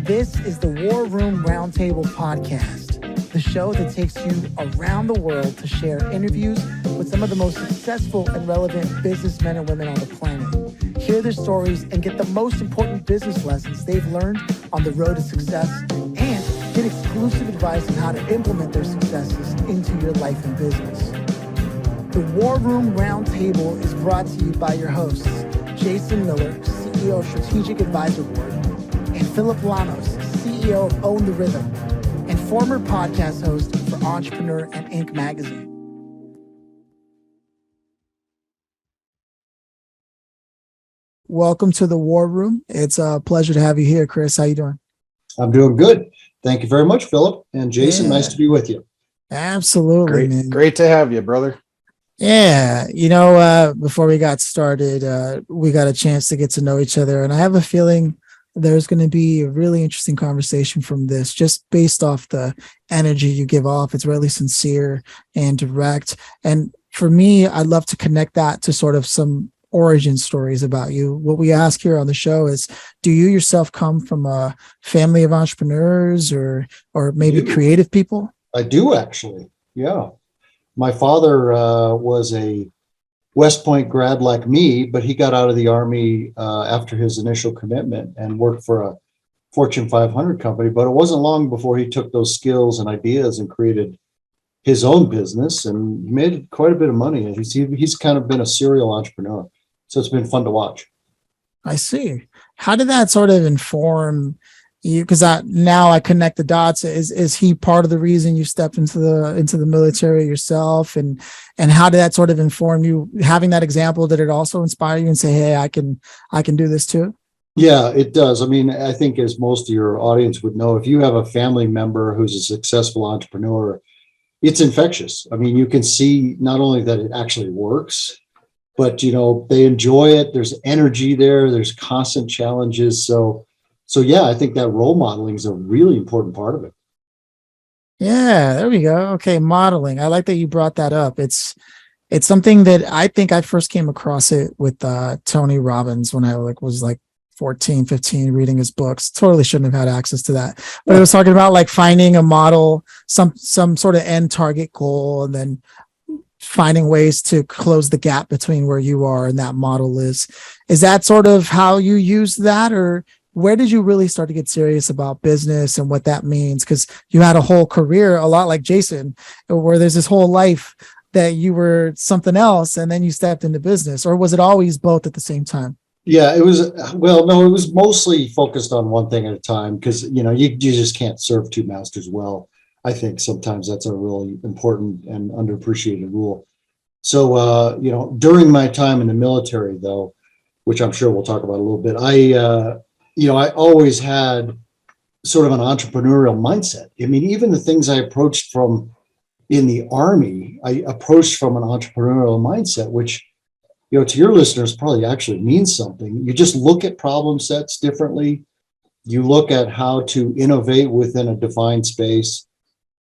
This is the War Room Roundtable podcast, the show that takes you around the world to share interviews with some of the most successful and relevant businessmen and women on the planet. Hear their stories and get the most important business lessons they've learned on the road to success, and get exclusive advice on how to implement their successes into your life and business. The War Room Roundtable is brought to you by your hosts, Jason Miller, CEO of Strategic Advisor Board, and Phillip Lanos, CEO of Own the Rhythm, and former podcast host for Entrepreneur and Inc. magazine. Welcome to the War Room. It's a pleasure to have you here, Chris. How you doing? I'm doing good. Thank you very much, Phillip. And Jason, nice to be with you. Absolutely, great, man. Great to have you, brother. Yeah, before we got started, we got a chance to get to know each other, and I have a feeling there's going to be a really interesting conversation from this, just based off the energy you give off. It's really sincere and direct. And for me, I'd love to connect that to sort of some origin stories about you. What we ask here on the show is, do you yourself come from a family of entrepreneurs or maybe creative people? I do, actually. Yeah. My father was a West Point grad like me, but he got out of the Army after his initial commitment and worked for a Fortune 500 company. But it wasn't long before he took those skills and ideas and created his own business and made quite a bit of money. He's kind of been a serial entrepreneur. So it's been fun to watch. I see. How did that sort of inform you? Because now I connect the dots. Is he part of the reason you stepped into the military yourself? And how did that sort of inform you? Having that example, did it also inspire you and say, hey, I can do this too? Yeah, it does. I mean, I think as most of your audience would know, if you have a family member who's a successful entrepreneur, it's infectious. I mean, you can see not only that it actually works, but they enjoy it. There's energy there. There's constant challenges. So yeah, I think that role modeling is a really important part of it. Yeah, there we go. Okay, modeling. I like that you brought that up. It's something that I think I first came across it with Tony Robbins when I was 14, 15, reading his books. Totally shouldn't have had access to that. But it was talking about finding a model, some sort of end target goal, and then finding ways to close the gap between where you are and that model is. Is that sort of how you use that, or where did you really start to get serious about business and what that means? Because you had a whole career, a lot like Jason, where there's this whole life that you were something else and then you stepped into business, or was it always both at the same time? Yeah, it was. Well, no, it was mostly focused on one thing at a time, because you just can't serve two masters well. I think sometimes that's a really important and underappreciated rule. So, during my time in the military, though, which I'm sure we'll talk about a little bit, I always had sort of an entrepreneurial mindset. I mean, even the things I approached from in the Army, I approached from an entrepreneurial mindset, which, to your listeners probably actually means something. You just look at problem sets differently. You look at how to innovate within a defined space.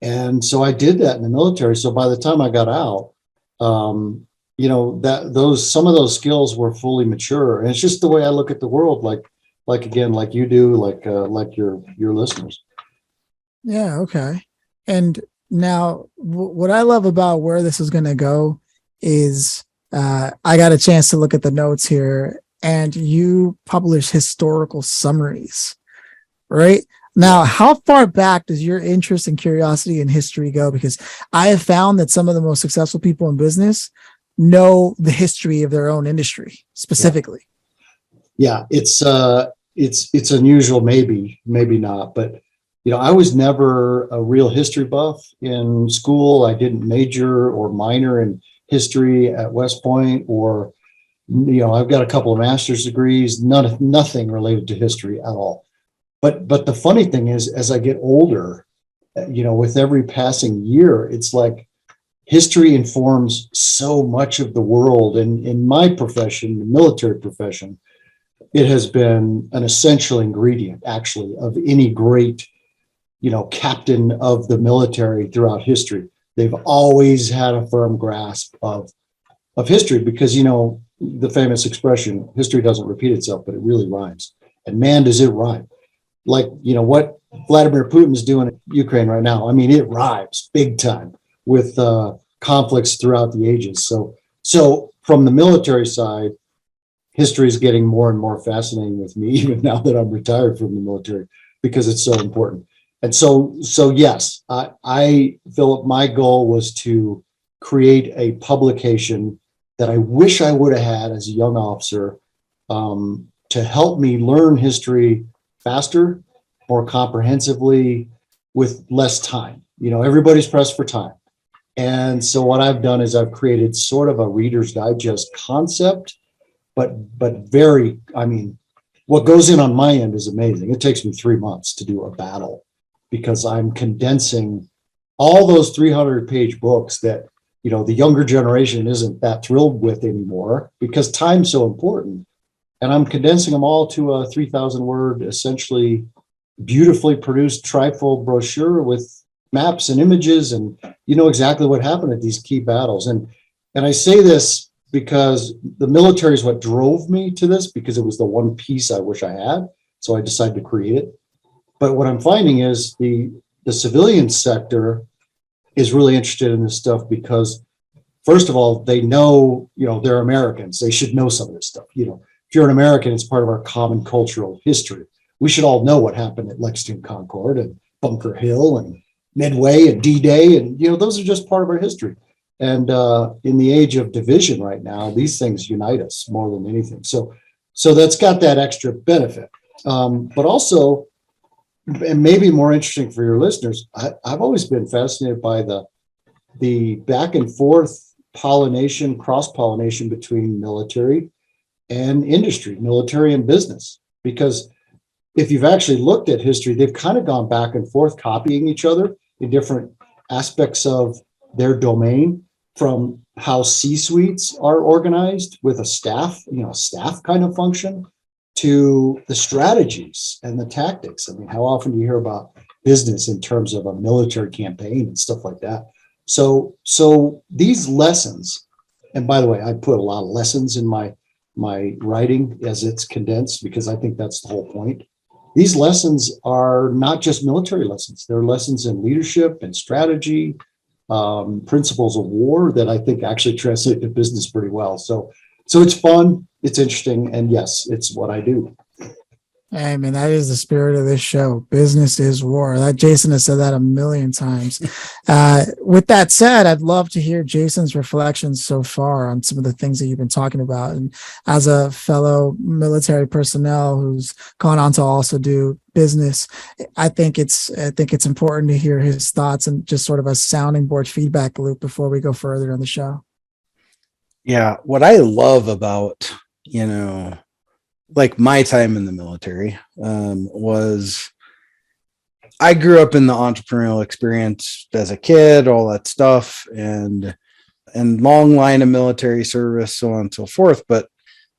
And so I did that in the military. So by the time I got out, some of those skills were fully mature. And it's just the way I look at the world, like you do, like your listeners. Yeah. Okay. And now what I love about where this is going to go is I got a chance to look at the notes here, and you publish historical summaries, right? Now, how far back does your interest and curiosity in history go? Because I have found that some of the most successful people in business know the history of their own industry specifically. Yeah, it's unusual, maybe not, but I was never a real history buff in school. I didn't major or minor in history at West Point, or I've got a couple of master's degrees, nothing related to history at all. But the funny thing is, as I get older, with every passing year, it's like history informs so much of the world. And in my profession, the military profession, it has been an essential ingredient, actually, of any great, captain of the military throughout history. They've always had a firm grasp of history, because, the famous expression, history doesn't repeat itself, but it really rhymes. And man, does it rhyme. like, what Vladimir Putin's doing in Ukraine right now. I mean, it rhymes big time with conflicts throughout the ages. So from the military side, history is getting more and more fascinating with me, even now that I'm retired from the military, because it's so important. And so yes, Philip, my goal was to create a publication that I wish I would have had as a young officer, to help me learn history faster, more comprehensively, with less time. Everybody's pressed for time. And so what I've done is I've created sort of a Reader's Digest concept, but very, I mean, what goes in on my end is amazing. It takes me 3 months to do a battle, because I'm condensing all those 300-page books that, the younger generation isn't that thrilled with anymore, because time's so important. And I'm condensing them all to a 3,000-word, essentially beautifully produced trifold brochure with maps and images, and exactly what happened at these key battles. And I say this because the military is what drove me to this, because it was the one piece I wish I had. So I decided to create it. But what I'm finding is the civilian sector is really interested in this stuff, because first of all, they know, they're Americans. They should know some of this stuff. If you're an American, it's part of our common cultural history. We should all know what happened at Lexington Concord and Bunker Hill and Midway and D-Day. And, those are just part of our history. And in the age of division right now, these things unite us more than anything. So that's got that extra benefit. But also, and maybe more interesting for your listeners, I've always been fascinated by the back and forth pollination, cross-pollination between military and industry, military and business. Because if you've actually looked at history, they've kind of gone back and forth, copying each other in different aspects of their domain, from how C-suites are organized with a staff, staff kind of function, to the strategies and the tactics. I mean, how often do you hear about business in terms of a military campaign and stuff like that? So these lessons, and by the way, I put a lot of lessons in my writing as it's condensed, because I think that's the whole point. These lessons are not just military lessons. They're lessons in leadership and strategy, principles of war that I think actually translate to business pretty well. So it's fun, it's interesting, and yes, it's what I do. Hey, man, that is the spirit of this show. Business is war. That Jason has said that a million times. With that said, I'd love to hear Jason's reflections so far on some of the things that you've been talking about. And as a fellow military personnel who's gone on to also do business, I think it's important to hear his thoughts and just sort of a sounding board feedback loop before we go further on the show. Yeah, what I love about, like my time in the military, was I grew up in the entrepreneurial experience as a kid, all that stuff, and long line of military service, so on and so forth. But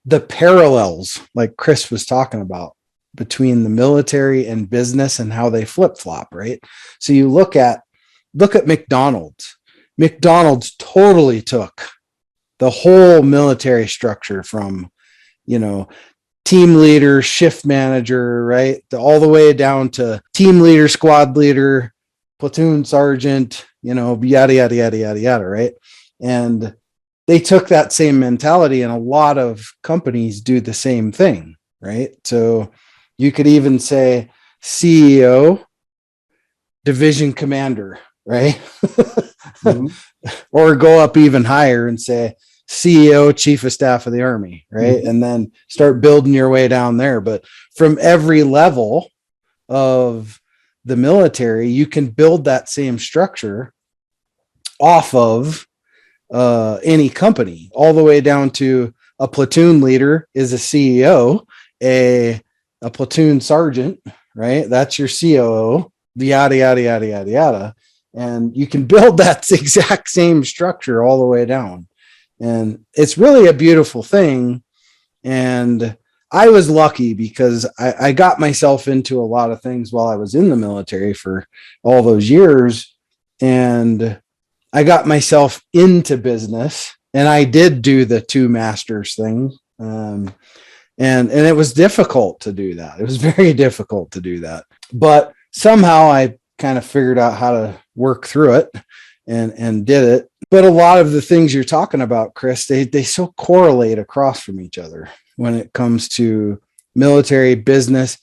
the parallels, like Chris was talking about, between the military and business and how they flip-flop, right? So you look at McDonald's. McDonald's totally took the whole military structure from, team leader, shift manager, right? All the way down to team leader, squad leader, platoon sergeant, yada, yada, yada, yada, yada, right? And they took that same mentality, and a lot of companies do the same thing, right? So you could even say CEO, division commander, right? Mm-hmm. Or go up even higher and say CEO, chief of staff of the army, right? Mm-hmm. And then start building your way down there. But from every level of the military, you can build that same structure off of any company, all the way down to a platoon leader is a CEO, a platoon sergeant, right? That's your COO, yada, yada, yada, yada, yada. And you can build that exact same structure all the way down. And it's really a beautiful thing. And I was lucky because I got myself into a lot of things while I was in the military for all those years. And I got myself into business, and I did do the two masters thing. And it was difficult to do that. It was very difficult to do that. But somehow I kind of figured out how to work through it and did it. But a lot of the things you're talking about, Chris, they so correlate across from each other when it comes to military, business,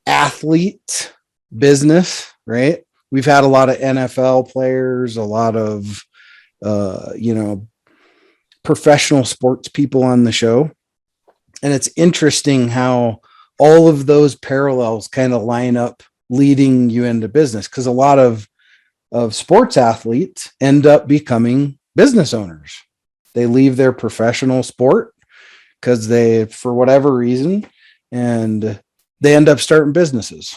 athlete, business, right? We've had a lot of NFL players, a lot of, professional sports people on the show. And it's interesting how all of those parallels kind of line up leading you into business, because a lot of sports athletes end up becoming business owners. They leave their professional sport because for whatever reason, and they end up starting businesses.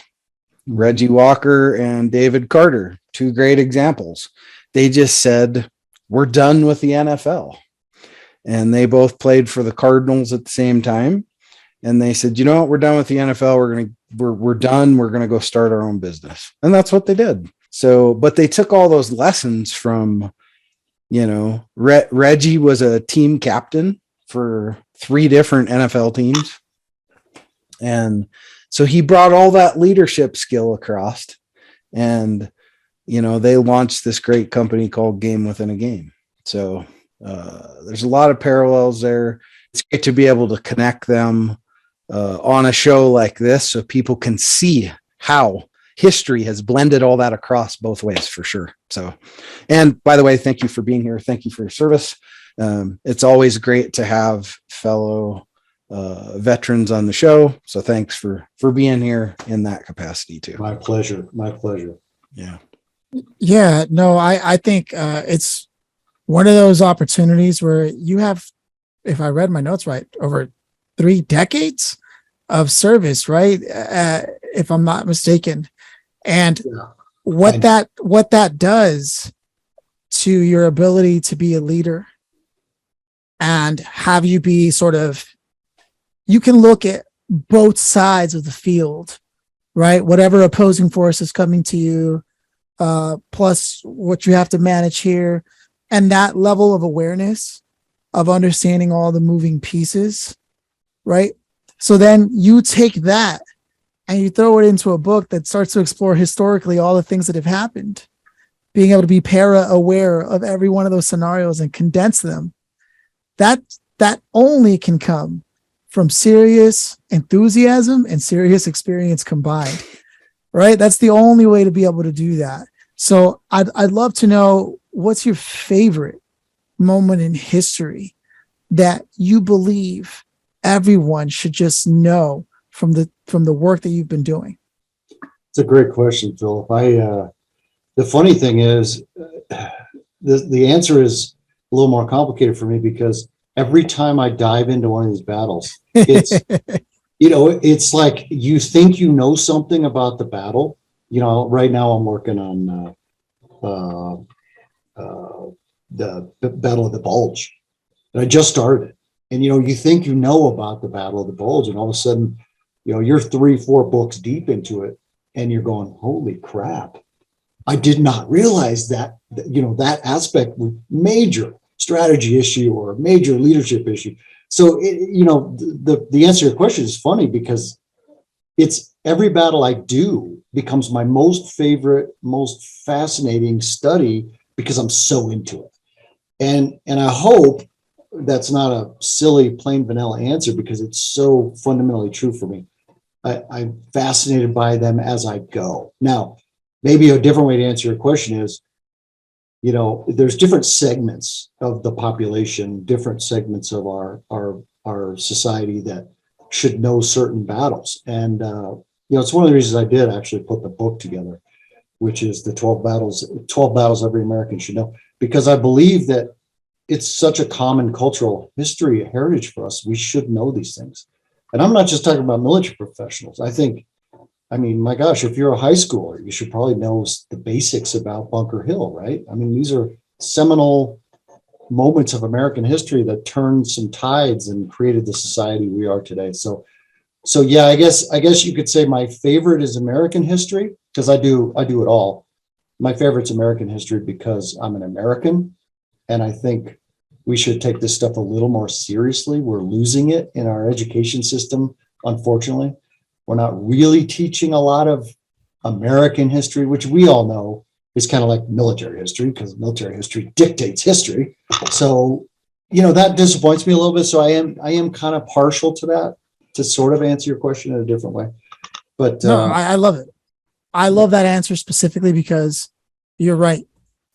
Reggie Walker and David Carter, two great examples. They just said, we're done with the NFL. And they both played for the Cardinals at the same time. And they said, you know what, we're done with the NFL. We're done. We're going to go start our own business. And that's what they did. So, but they took all those lessons from, Reggie was a team captain for 3 different NFL teams. And so he brought all that leadership skill across, and, they launched this great company called Game Within a Game. So there's a lot of parallels there. It's great to be able to connect them on a show like this so people can see how history has blended all that across both ways, for sure. So, and by the way, thank you for being here. Thank you for your service. It's always great to have fellow veterans on the show. So thanks for being here in that capacity too. My pleasure. My pleasure. Yeah. Yeah, no, I think it's one of those opportunities where you have, if I read my notes right, over 3 decades of service, right? If I'm not mistaken. And what that does to your ability to be a leader and have you be sort of, you can look at both sides of the field, right? Whatever opposing force is coming to you, plus what you have to manage here, and that level of awareness of understanding all the moving pieces, right? So then you take that and you throw it into a book that starts to explore historically all the things that have happened, being able to be aware of every one of those scenarios and condense them. That only can come from serious enthusiasm and serious experience combined, right? That's the only way to be able to do that. So I'd love to know, what's your favorite moment in history that you believe everyone should just know from the work that you've been doing? It's a great question, Phillip. The funny thing is, the answer is a little more complicated for me, because every time I dive into one of these battles, it's it's like you think you know something about the battle. Right now I'm working on the Battle of the Bulge, and I just started. And you think you know about the Battle of the Bulge, and all of a sudden, you're 3-4 books deep into it, and you're going, "Holy crap! I did not realize that that aspect was major strategy issue or a major leadership issue." So the answer to your question is funny, because it's every battle I do becomes my most favorite, most fascinating study, because I'm so into it. And I hope that's not a silly, plain vanilla answer, because it's so fundamentally true for me. I'm fascinated by them as I go. Now, maybe a different way to answer your question is, there's different segments of the population, different segments of our society that should know certain battles. And, it's one of the reasons I did actually put the book together, which is the 12 battles every American should know, because I believe that it's such a common cultural history, heritage for us. We should know these things. And I'm not just talking about military professionals. I mean, my gosh, if you're a high schooler, you should probably know the basics about Bunker Hill, right? I mean, these are seminal moments of American history that turned some tides and created the society we are today. So yeah, I guess you could say my favorite is American history, because I do it all. My favorite's American history because I'm an American, and I think we should take this stuff a little more seriously. We're losing it in our education system, unfortunately. We're not really teaching a lot of American history, which we all know is kind of like military history, because military history dictates history. So, that disappoints me a little bit. So I am kind of partial to that, to sort of answer your question in a different way. But No, I love it. I love that answer specifically because you're right.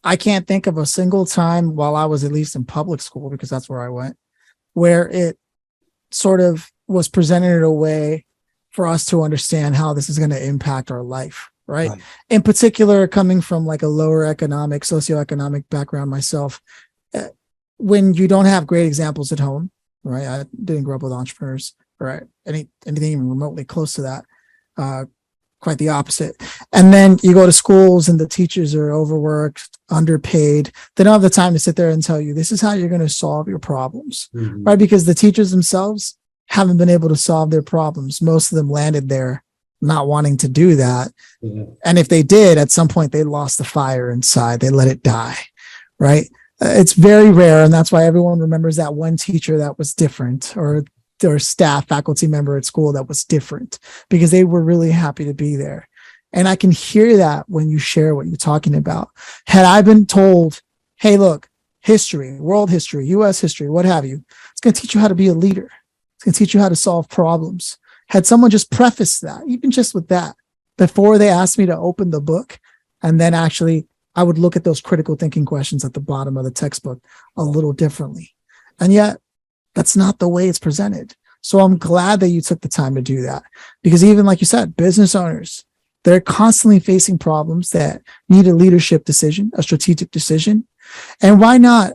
I can't think of a single time while I was at least in public school, because that's where I went, where it sort of was presented in a way for us to understand how this is going to impact our life, right? In particular, coming from like a lower socioeconomic background myself, when you don't have great examples at home, right? I didn't grow up with entrepreneurs or anything even remotely close to that. Quite the opposite. And then you go to schools and the teachers are overworked, underpaid. They don't have the time to sit there and tell you, this is how you're going to solve your problems, right? Because the teachers themselves haven't been able to solve their problems. Most of them landed there not wanting to do that. And if they did, at some point, they lost the fire inside. They let it die, right? It's very rare. And that's why everyone remembers that one teacher that was different, or staff, faculty member at school that was different, because they were really happy to be there. And I can hear that when you share what you're talking about. Had I been told, hey, look, history, world history, US history, what have you, it's going to teach you how to be a leader. It's going to teach you how to solve problems. Had someone just prefaced that, even just with that, before they asked me to open the book, and then actually I would look at those critical thinking questions at the bottom of the textbook a little differently. And yet, that's not the way it's presented. So I'm glad that you took the time to do that, because even like you said, business owners, they're constantly facing problems that need a leadership decision, a strategic decision. And why not,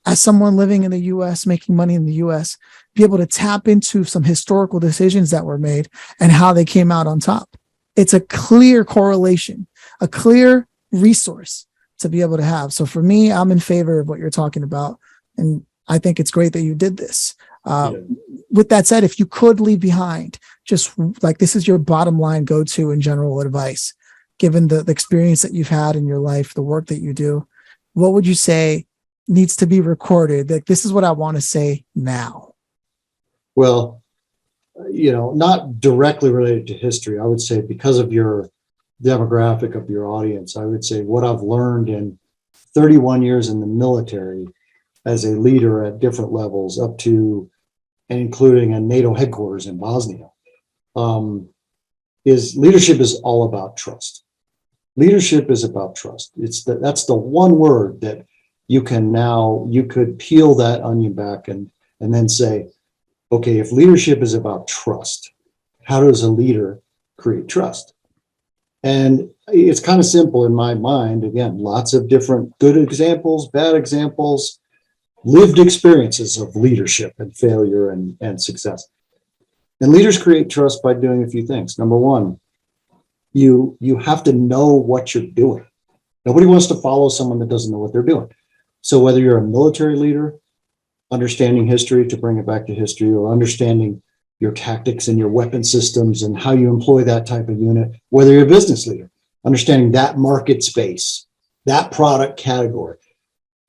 as someone living in the US, making money in the US, be able to tap into some historical decisions that were made and how they came out on top? It's a clear correlation, a clear resource to be able to have. So for me, I'm in favor of what you're talking about. And I think it's great that you did this. With that said, if you could leave behind, just like, this is your bottom line go-to in general advice, given the experience that you've had in your life, the work that you do, what would you say needs to be recorded? Like, this is what I want to say now. Well, not directly related to history, I would say, because of your demographic of your audience, I would say what I've learned in 31 years in the military as a leader at different levels, up to and including a NATO headquarters in Bosnia, is leadership is all about trust. Leadership is about trust. That's the one word that you could peel that onion back and then say, okay, if leadership is about trust, how does a leader create trust? And it's kind of simple in my mind. Again, lots of different good examples, bad examples, lived experiences of leadership and failure and success. And leaders create trust by doing a few things. Number one, you have to know what you're doing. Nobody wants to follow someone that doesn't know what they're doing. So whether you're a military leader, understanding history to bring it back to history, or understanding your tactics and your weapon systems and how you employ that type of unit, whether you're a business leader, understanding that market space, that product category,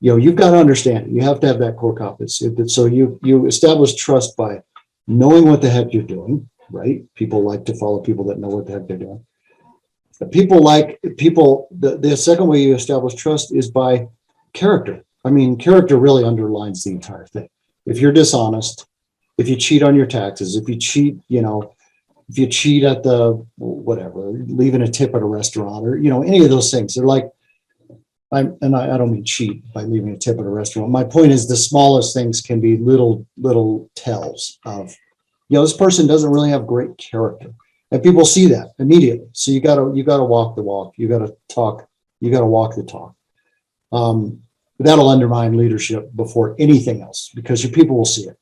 you've got to understand it. You have to have that core competency. So you establish trust by knowing what the heck you're doing, right? People like to follow people that know what the heck they're doing. The second way you establish trust is by character. I mean, character really underlines the entire thing. If you're dishonest, if you cheat on your taxes, if you cheat at the whatever, leaving a tip at a restaurant, or any of those things, they're like, I don't mean cheat by leaving a tip at a restaurant. My point is, the smallest things can be little tells of, this person doesn't really have great character, and people see that immediately. So you gotta walk the walk. You gotta talk. You gotta walk the talk. That'll undermine leadership before anything else, because your people will see it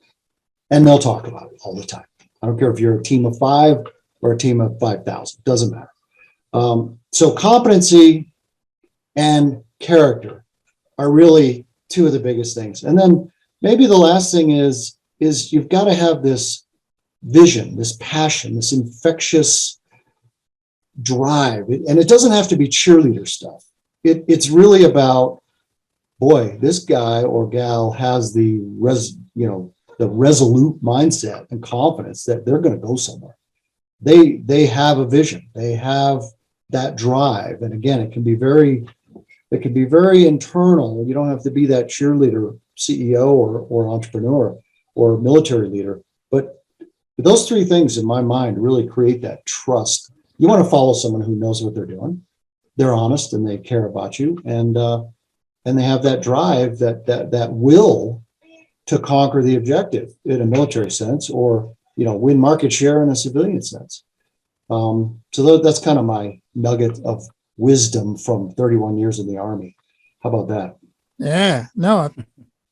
and they'll talk about it all the time. I don't care if you're a team of 5 or a team of 5,000, doesn't matter. So competency and character are really two of the biggest things. And then maybe the last thing is you've got to have this vision, this passion, this infectious drive. And it doesn't have to be cheerleader stuff. It's really about boy, this guy or gal has the resolute mindset and confidence that they're going to go somewhere. They have a vision. They have that drive. And again, it can be very internal. You don't have to be that cheerleader, CEO or entrepreneur or military leader. But those three things in my mind really create that trust. You want to follow someone who knows what they're doing. They're honest and they care about you. And they have that drive, that will to conquer the objective in a military sense, or win market share in a civilian sense. So that's kind of my nugget of wisdom from 31 years in the Army. How about that? Yeah, no, I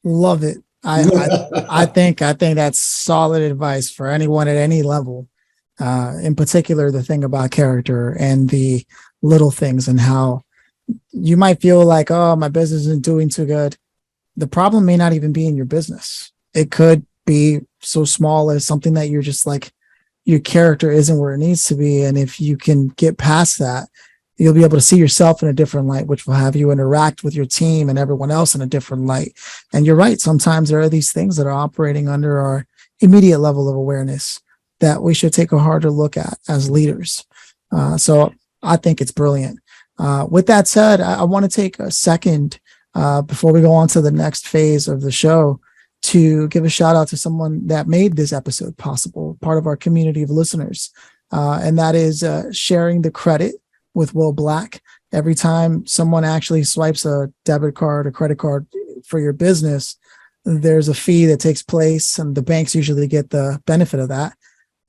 love it. I think that's solid advice for anyone at any level. In particular, the thing about character and the little things, and how you might feel like, oh, my business isn't doing too good. The problem may not even be in your business. It could be so small as something that you're just like, your character isn't where it needs to be. And if you can get past that, you'll be able to see yourself in a different light, which will have you interact with your team and everyone else in a different light. And you're right. Sometimes there are these things that are operating under our immediate level of awareness that we should take a harder look at as leaders. So I think it's brilliant. With that said, I want to take a second before we go on to the next phase of the show to give a shout out to someone that made this episode possible, part of our community of listeners. And that is sharing the credit with Will Black. Every time someone actually swipes a debit card or credit card for your business, there's a fee that takes place, and the banks usually get the benefit of that.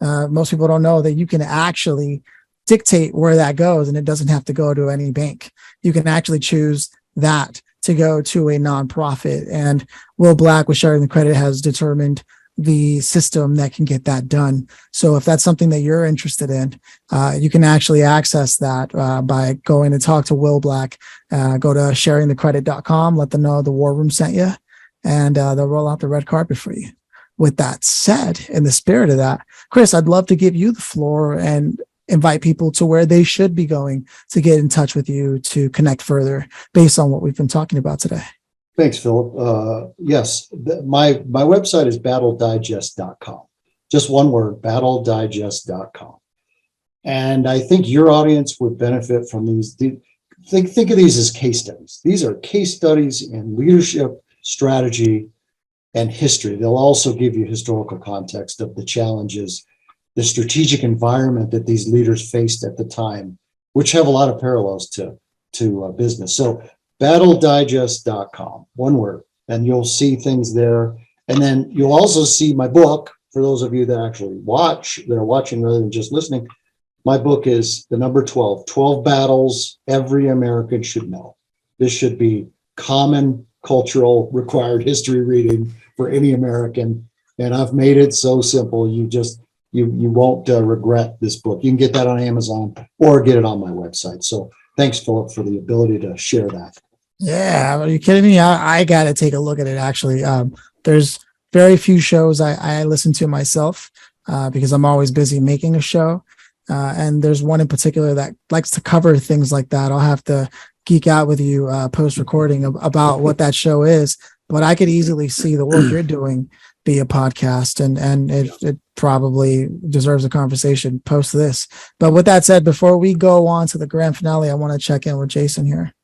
Most people don't know that you can actually dictate where that goes, and it doesn't have to go to any bank. You can actually choose that to go to a nonprofit. And Will Black, with Sharing the Credit, has determined the system that can get that done. So if that's something that you're interested in, you can actually access that by going to talk to Will Black. Go to sharingthecredit.com, let them know the War Room sent you, and they'll roll out the red carpet for you. With that said, in the spirit of that, Chris, I'd love to give you the floor and invite people to where they should be going to get in touch with you to connect further based on what we've been talking about today. Thanks, Phillip. Yes, my website is battledigest.com. Just one word, battledigest.com. And I think your audience would benefit from these. Think of these as case studies. These are case studies in leadership, strategy, and history. They'll also give you historical context of the challenges, the strategic environment that these leaders faced at the time, which have a lot of parallels to business. So battledigest.com, one word, and you'll see things there. And then you'll also see my book. For those of you that actually that are watching rather than just listening, my book is the number 12 battles every American should know. This should be common cultural required history reading for any American. And I've made it so simple. You won't regret this book. You can get that on Amazon or get it on my website. So thanks, Phillip, for the ability to share that. Yeah, are you kidding me? I got to take a look at it, actually. There's very few shows I listen to myself because I'm always busy making a show. And there's one in particular that likes to cover things like that. I'll have to geek out with you post-recording about what that show is. But I could easily see the work you're doing be a podcast, and it probably deserves a conversation post this. But with that said, before we go on to the grand finale, I want to check in with Jason here.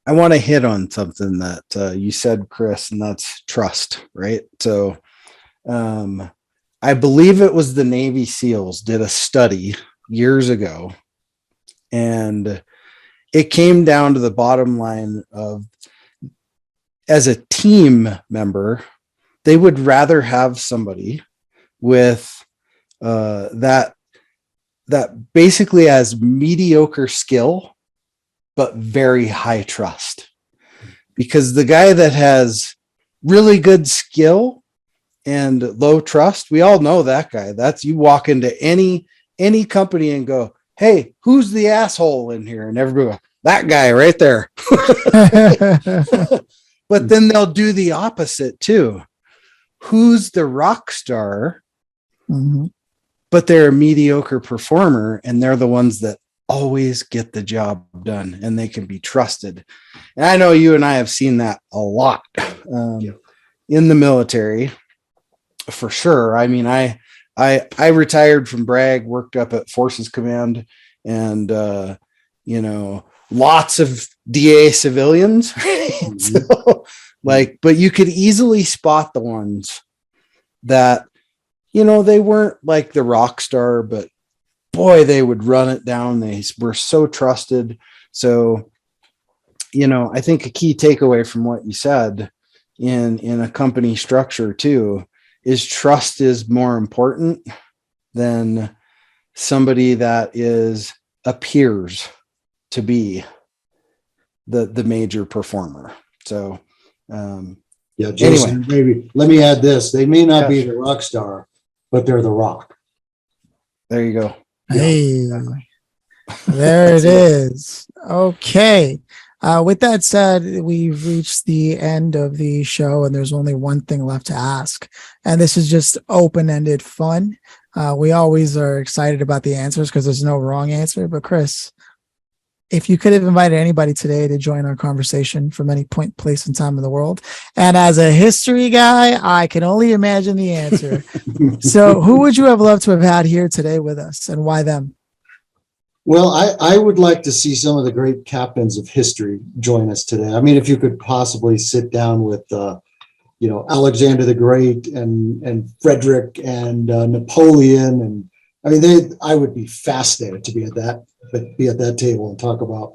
I want to hit on something that you said, Chris, and that's trust, right? So I believe it was the Navy SEALs did a study years ago, and it came down to the bottom line of, as a team member, they would rather have somebody with that basically has mediocre skill, but very high trust. Because the guy that has really good skill and low trust, we all know that guy. That's, you walk into any company and go, hey, who's the asshole in here? And everybody goes, that guy right there. But then they'll do the opposite too. Who's the rock star, but they're a mediocre performer, and they're the ones that always get the job done and they can be trusted. And I know you and I have seen that a lot in the military for sure. I mean, I retired from Bragg, worked up at Forces Command, and lots of DA civilians. So, but you could easily spot the ones that, they weren't like the rock star, but boy, they would run it down. They were so trusted. So, I think a key takeaway from what you said in a company structure too is trust is more important than somebody that appears to be the major performer. So, Jason, maybe let me add this. They may not be the rock star, but they're the rock. There you go. Hey, there it is. Okay. With that said, we've reached the end of the show and there's only one thing left to ask. And this is just open-ended fun. We always are excited about the answers because there's no wrong answer. But Chris, if you could have invited anybody today to join our conversation from any point, place, and time in the world, and as a history guy, I can only imagine the answer. So who would you have loved to have had here today with us and why them? Well, I would like to see some of the great captains of history join us today. I mean, if you could possibly sit down with, Alexander the Great and Frederick and Napoleon. And I mean, I would be fascinated to be at that table and talk about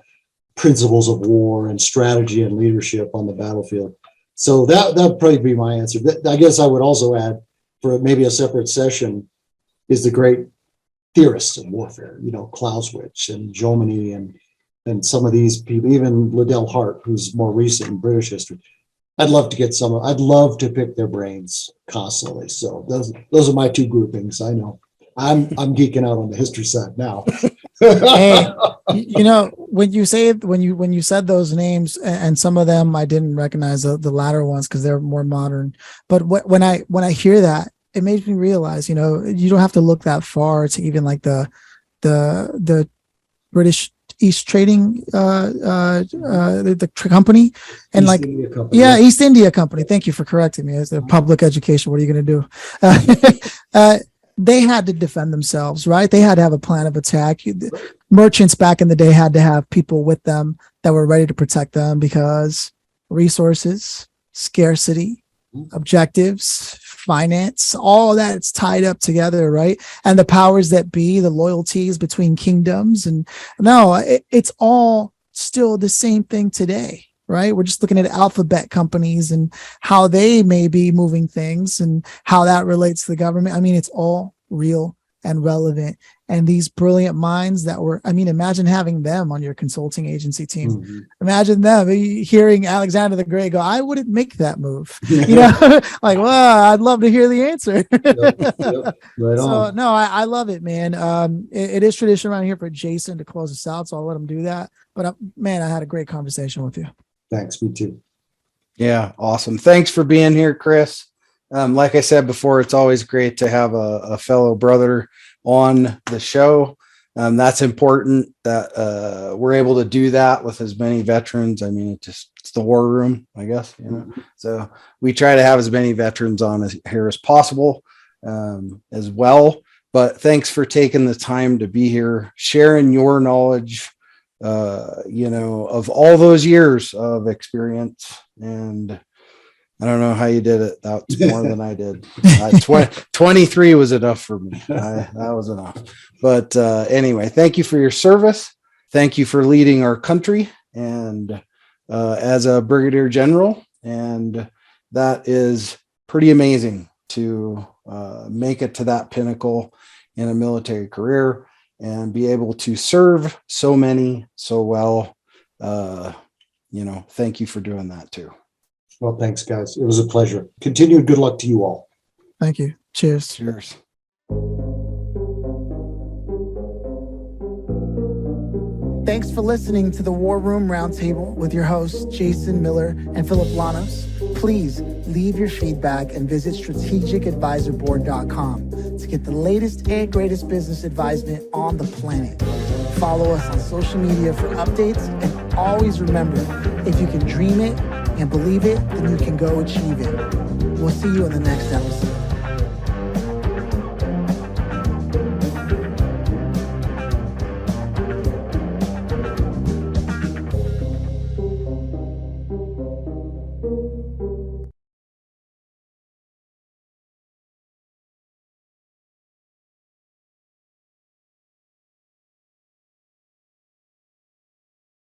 principles of war and strategy and leadership on the battlefield. So that'd probably be my answer. I guess I would also add, for maybe a separate session, is the great theorists of warfare, Clausewitz and Jomini and some of these people, even Liddell Hart, who's more recent in British history. I'd love to pick their brains constantly. So those are my two groupings. I know I'm geeking out on the history side now. Hey, when you said those names, and some of them I didn't recognize the latter ones because they're more modern. But when I hear that, it makes me realize, you don't have to look that far to even like the British East Trading the company and East India Company. Thank you for correcting me. As a public education, what are you going to do? They had to defend themselves, right? They had to have a plan of attack. Merchants back in the day had to have people with them that were ready to protect them because resources, scarcity, objectives, finance, all that's tied up together, right? And the powers that be, the loyalties between kingdoms, and it's all still the same thing today, right? We're just looking at alphabet companies and how they may be moving things and how that relates to the government. I mean, it's all real and relevant. And these brilliant minds imagine having them on your consulting agency team. Mm-hmm. Imagine them hearing Alexander the Great go, I wouldn't make that move. Like, well, I'd love to hear the answer. Yep. Right on. No, I love it, man. It is tradition around here for Jason to close us out. So I'll let him do that. But man, I had a great conversation with you. Thanks. Me too. Yeah. Awesome. Thanks for being here, Chris. Like I said before, it's always great to have a fellow brother on the show. That's important that we're able to do that with as many veterans. I mean, it's the war room, I guess, So we try to have as many veterans on here as possible as well. But thanks for taking the time to be here, sharing your knowledge, of all those years of experience. And I don't know how you did it. That's more than I did. 23 was enough for me. That was enough. But anyway, thank you for your service. Thank you for leading our country and as a brigadier general. And that is pretty amazing to make it to that pinnacle in a military career and be able to serve so many so well. Thank you for doing that too. Well, thanks, guys. It was a pleasure. Continued good luck to you all. Thank you. Cheers. Cheers. Thanks for listening to the War Room Roundtable with your hosts, Jason Miller and Phillip Lanos. please leave your feedback and visit strategicadvisorboard.com to get the latest and greatest business advisement on the planet. Follow us on social media for updates, and always remember, if you can dream it and believe it, then you can go achieve it. We'll see you in the next episode.